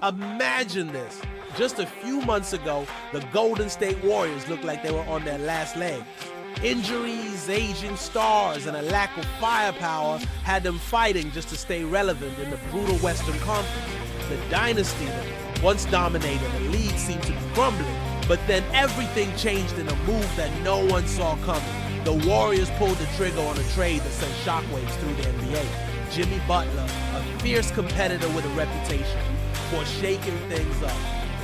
Imagine this. Just a few months ago, the Golden State Warriors looked like they were on their last legs. Injuries, aging stars, and a lack of firepower had them fighting just to stay relevant in the brutal Western Conference. The dynasty that once dominated the league seemed to be crumbling, but then everything changed in a move that no one saw coming. The Warriors pulled the trigger on a trade that sent shockwaves through the NBA. Jimmy Butler, a fierce competitor with a reputation for shaking things up,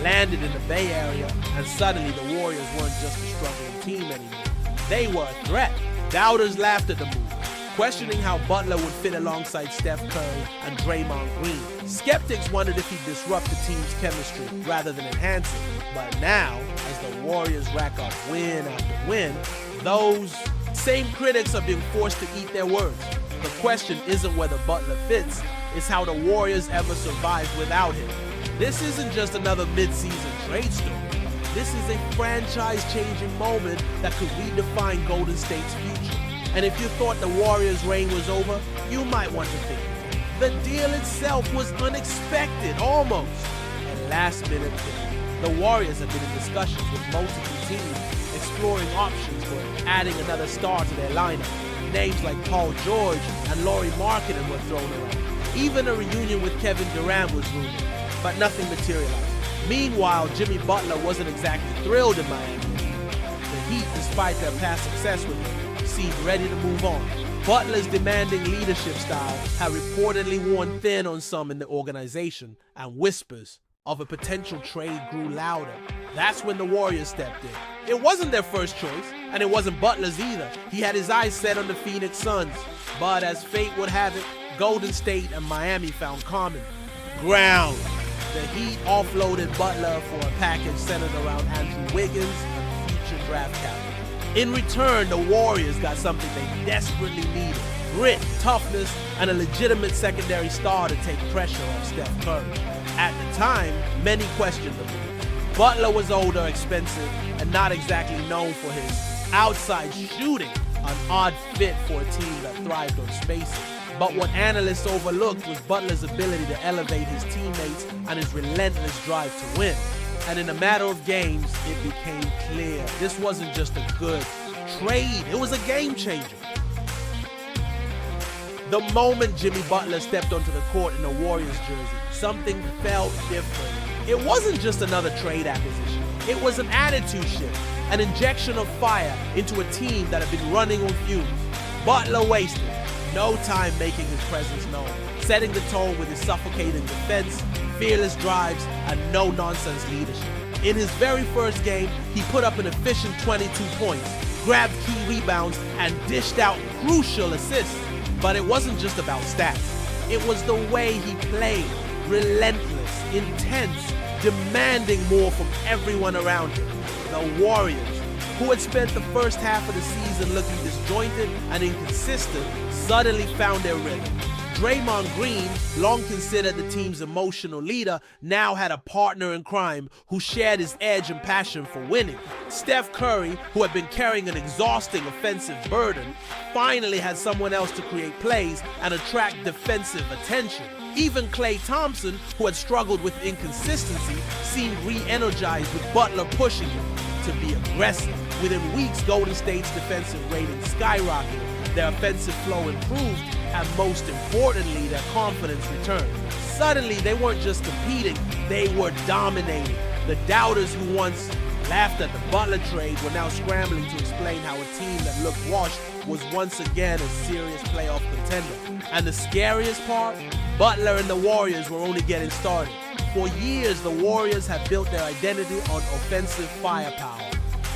landed in the Bay Area, and suddenly the Warriors weren't just a struggling team anymore. They were a threat. Doubters laughed at the move, questioning how Butler would fit alongside Steph Curry and Draymond Green. Skeptics wondered if he'd disrupt the team's chemistry rather than enhance it. But now, as the Warriors rack up win after win, those same critics are being forced to eat their words. The question isn't whether Butler fits, it's how the Warriors ever survived without him. This isn't just another mid-season trade story. This is a franchise-changing moment that could redefine Golden State's future. And if you thought the Warriors' reign was over, you might want to think. The deal itself was unexpected, almost. And last-minute pick. The Warriors have been in discussions with multiple teams exploring options for adding another star to their lineup. Names like Paul George and Lauri Markkanen were thrown around. Even a reunion with Kevin Durant was rumored, but nothing materialized. Meanwhile, Jimmy Butler wasn't exactly thrilled in Miami. The Heat, despite their past success with him, seemed ready to move on. Butler's demanding leadership style had reportedly worn thin on some in the organization, and whispers of a potential trade grew louder. That's when the Warriors stepped in. It wasn't their first choice, and it wasn't Butler's either. He had his eyes set on the Phoenix Suns. But as fate would have it, Golden State and Miami found common ground. The Heat offloaded Butler for a package centered around Andrew Wiggins and future draft capital. In return, the Warriors got something they desperately needed: grit, toughness, and a legitimate secondary star to take pressure off Steph Curry. At the time, many questioned the move. Butler was older, expensive, and not exactly known for his outside shooting, an odd fit for a team that thrived on spacing. But what analysts overlooked was Butler's ability to elevate his teammates and his relentless drive to win. And in a matter of games, it became clear this wasn't just a good trade, it was a game changer. The moment Jimmy Butler stepped onto the court in a Warriors jersey, something felt different. It wasn't just another trade acquisition. It was an attitude shift, an injection of fire into a team that had been running on fumes. Butler wasted no time making his presence known, setting the tone with his suffocating defense, fearless drives, and no-nonsense leadership. In his very first game, he put up an efficient 22 points, grabbed key rebounds, and dished out crucial assists. But it wasn't just about stats. It was the way he played, relentless, intense, demanding more from everyone around him. The Warriors, who had spent the first half of the season looking disjointed and inconsistent, suddenly found their rhythm. Draymond Green, long considered the team's emotional leader, now had a partner in crime who shared his edge and passion for winning. Steph Curry, who had been carrying an exhausting offensive burden, finally had someone else to create plays and attract defensive attention. Even Klay Thompson, who had struggled with inconsistency, seemed re-energized with Butler pushing him to be aggressive. Within weeks, Golden State's defensive rating skyrocketed, their offensive flow improved, and most importantly, their confidence returned. Suddenly, they weren't just competing, they were dominating. The doubters who once laughed at the Butler trade were now scrambling to explain how a team that looked washed was once again a serious playoff contender. And the scariest part? Butler and the Warriors were only getting started. For years, the Warriors had built their identity on offensive firepower,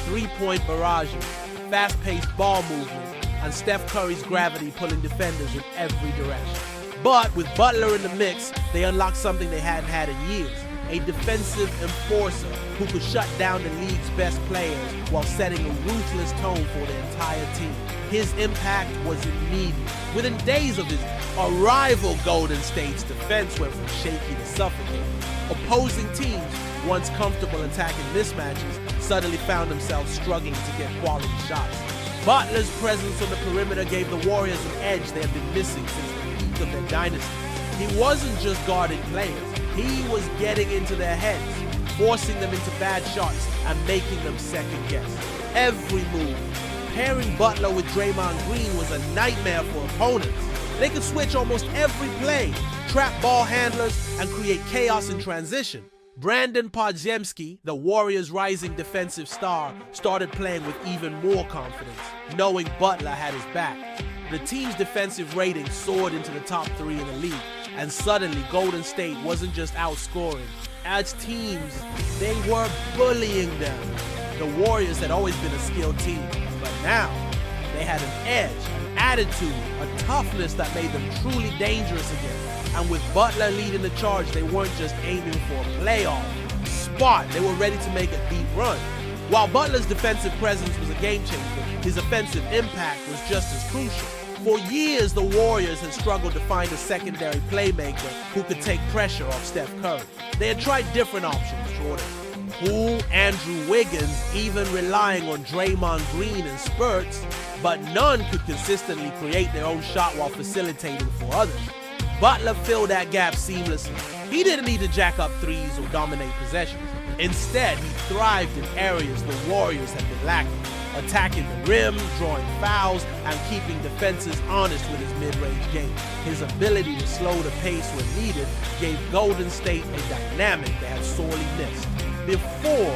three-point barrages, fast-paced ball movement, and Steph Curry's gravity pulling defenders in every direction. But with Butler in the mix, they unlocked something they hadn't had in years: a defensive enforcer who could shut down the league's best players while setting a ruthless tone for the entire team. His impact was immediate. Within days of his arrival, Golden State's defense went from shaky to suffocating. Opposing teams, once comfortable attacking mismatches, suddenly found themselves struggling to get quality shots. Butler's presence on the perimeter gave the Warriors an edge they had been missing since the peak of their dynasty. He wasn't just guarding players, He was getting into their heads, forcing them into bad shots and making them second guess every move. Pairing Butler with Draymond Green was a nightmare for opponents. They could switch almost every play, trap ball handlers, and create chaos in transition. Brandon Podziemski, the Warriors' rising defensive star, started playing with even more confidence, knowing Butler had his back. The team's defensive rating soared into the top 3 in the league, and suddenly Golden State wasn't just outscoring. As teams, they were bullying them. The Warriors had always been a skilled team, but now they had an edge, an attitude, a toughness that made them truly dangerous again. And with Butler leading the charge, they weren't just aiming for a playoff spot, they were ready to make a deep run. While Butler's defensive presence was a game changer, his offensive impact was just as crucial. For years, the Warriors had struggled to find a secondary playmaker who could take pressure off Steph Curry. They had tried different options, Jordan Poole, Andrew Wiggins, even relying on Draymond Green in spurts, but none could consistently create their own shot while facilitating for others. Butler filled that gap seamlessly. He didn't need to jack up threes or dominate possessions. Instead, he thrived in areas the Warriors had been lacking, attacking the rim, drawing fouls, and keeping defenses honest with his mid-range game. His ability to slow the pace when needed gave Golden State a dynamic they had sorely missed. Before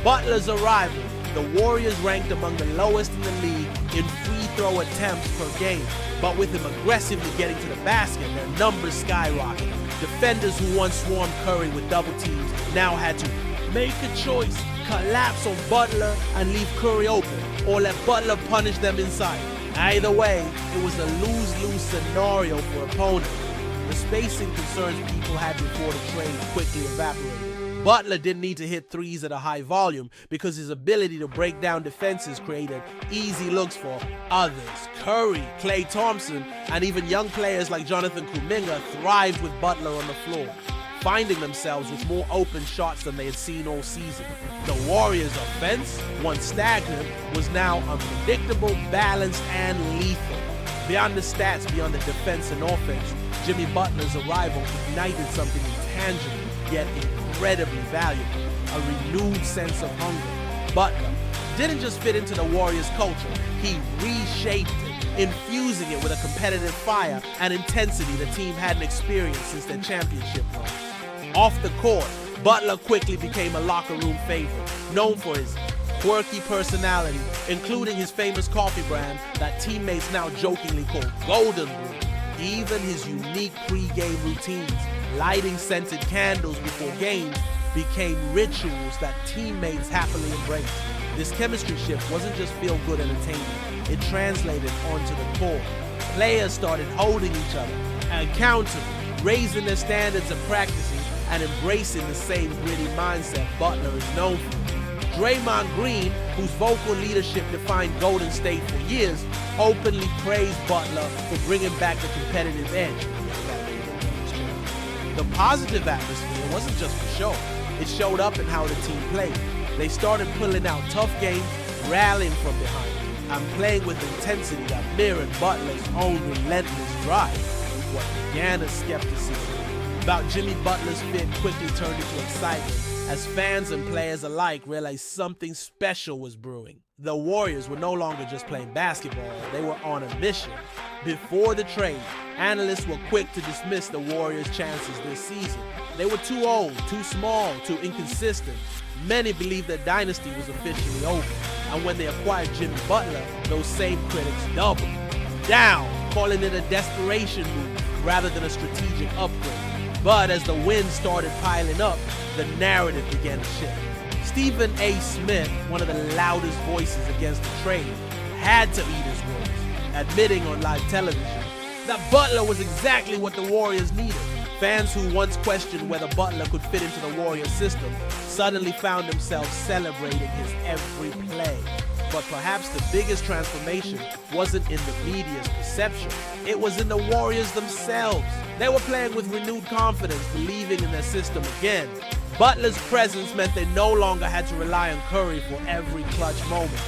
Butler's arrival, the Warriors ranked among the lowest in the league in free throw attempts per game, but with him aggressively getting to the basket, their numbers skyrocketed. Defenders who once swarmed Curry with double teams now had to make a choice, collapse on Butler and leave Curry open, or let Butler punish them inside. Either way, it was a lose-lose scenario for opponents. The spacing concerns people had before the trade quickly evaporated. Butler didn't need to hit threes at a high volume because his ability to break down defenses created easy looks for others. Curry, Klay Thompson, and even young players like Jonathan Kuminga thrived with Butler on the floor, finding themselves with more open shots than they had seen all season. The Warriors' offense, once stagnant, was now unpredictable, balanced, and lethal. Beyond the stats, beyond the defense and offense, Jimmy Butler's arrival ignited something intangible, yet incredibly valuable, a renewed sense of hunger. Butler didn't just fit into the Warriors' culture, he reshaped it, infusing it with a competitive fire and intensity the team hadn't experienced since their championship run. Off the court, Butler quickly became a locker room favorite, known for his quirky personality, including his famous coffee brand that teammates now jokingly call Golden Brew. Even his unique pre-game routines, lighting scented candles before games, became rituals that teammates happily embraced. This chemistry shift wasn't just feel-good entertainment, it translated onto the court. Players started holding each other, accountable, raising their standards and practicing, and embracing the same gritty mindset Butler is known for. Draymond Green, whose vocal leadership defined Golden State for years, openly praised Butler for bringing back the competitive edge. The positive atmosphere wasn't just for show. It showed up in how the team played. They started pulling out tough games, rallying from behind, and playing with intensity that mirrored Butler's own relentless drive. What began as skepticism about Jimmy Butler's fit quickly turned into excitement as fans and players alike realized something special was brewing. The Warriors were no longer just playing basketball, they were on a mission. Before the trade, analysts were quick to dismiss the Warriors' chances this season. They were too old, too small, too inconsistent. Many believed their dynasty was officially over. And when they acquired Jimmy Butler, those same critics doubled down, calling it a desperation move rather than a strategic upgrade. But as the wins started piling up, the narrative began to shift. Stephen A. Smith, one of the loudest voices against the trade, had to eat his words, admitting on live television that Butler was exactly what the Warriors needed. Fans who once questioned whether Butler could fit into the Warriors system suddenly found themselves celebrating his every play. But perhaps the biggest transformation wasn't in the media's perception. It was in the Warriors themselves. They were playing with renewed confidence, believing in their system again. Butler's presence meant they no longer had to rely on Curry for every clutch moment.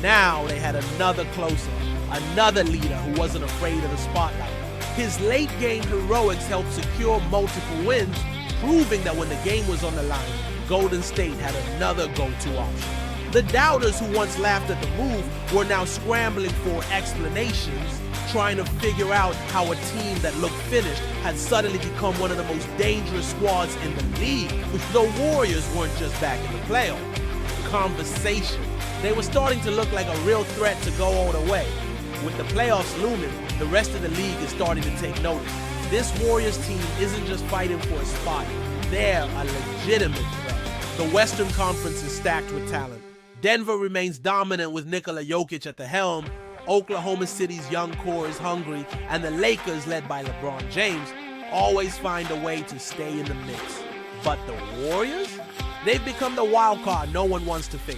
Now they had another closer, another leader who wasn't afraid of the spotlight. His late-game heroics helped secure multiple wins, proving that when the game was on the line, Golden State had another go-to option. The doubters who once laughed at the move were now scrambling for explanations, trying to figure out how a team that looked finished had suddenly become one of the most dangerous squads in the league. The Warriors weren't just back in the playoffs. Conversation. They were starting to look like a real threat to go all the way. With the playoffs looming, the rest of the league is starting to take notice. This Warriors team isn't just fighting for a spot. They're a legitimate threat. The Western Conference is stacked with talent. Denver remains dominant with Nikola Jokic at the helm. Oklahoma City's young core is hungry, and the Lakers, led by LeBron James, always find a way to stay in the mix. But the Warriors? They've become the wild card no one wants to face.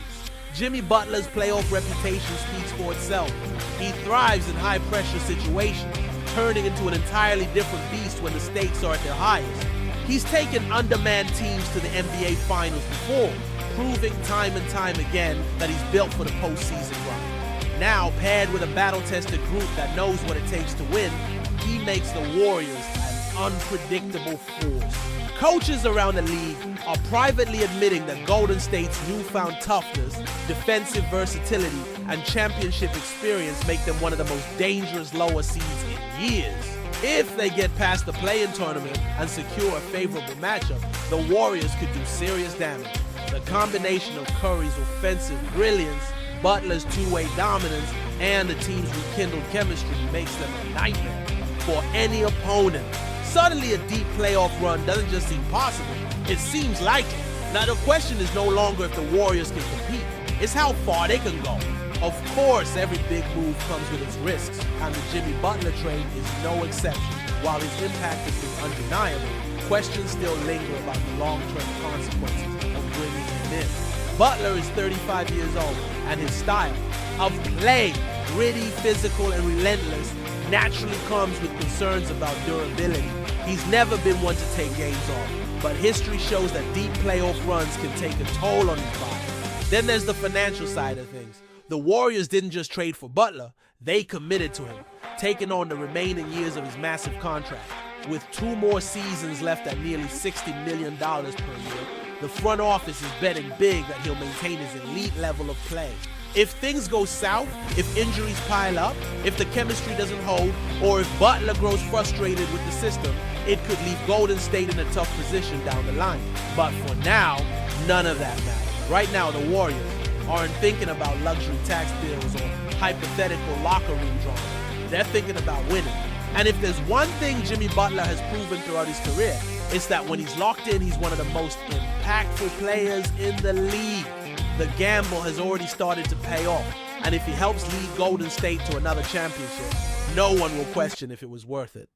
Jimmy Butler's playoff reputation speaks for itself. He thrives in high-pressure situations, turning into an entirely different beast when the stakes are at their highest. He's taken undermanned teams to the NBA Finals before, proving time and time again that he's built for the postseason run. Now, paired with a battle-tested group that knows what it takes to win, he makes the Warriors an unpredictable force. Coaches around the league are privately admitting that Golden State's newfound toughness, defensive versatility, and championship experience make them one of the most dangerous lower seeds in years. If they get past the play-in tournament and secure a favorable matchup, the Warriors could do serious damage. The combination of Curry's offensive brilliance, Butler's two-way dominance, and the team's rekindled chemistry makes them a nightmare for any opponent. Suddenly, a deep playoff run doesn't just seem possible, it seems likely. Now, the question is no longer if the Warriors can compete, it's how far they can go. Of course, every big move comes with its risks, and the Jimmy Butler trade is no exception. While his impact has been undeniable, questions still linger about the long-term consequences of bringing him in. Butler is 35 years old, and his style of play, gritty, physical, and relentless, naturally comes with concerns about durability. He's never been one to take games off, but history shows that deep playoff runs can take a toll on his body. Then there's the financial side of things. The Warriors didn't just trade for Butler, they committed to him, taking on the remaining years of his massive contract. With 2 more seasons left at nearly $60 million per year, the front office is betting big that he'll maintain his elite level of play. If things go south, if injuries pile up, if the chemistry doesn't hold, or if Butler grows frustrated with the system, it could leave Golden State in a tough position down the line. But for now, none of that matters. Right now, the Warriors aren't thinking about luxury tax bills or hypothetical locker room drama. They're thinking about winning. And if there's one thing Jimmy Butler has proven throughout his career, it's that when he's locked in, he's one of the most impactful players in the league. The gamble has already started to pay off, and if he helps lead Golden State to another championship, no one will question if it was worth it.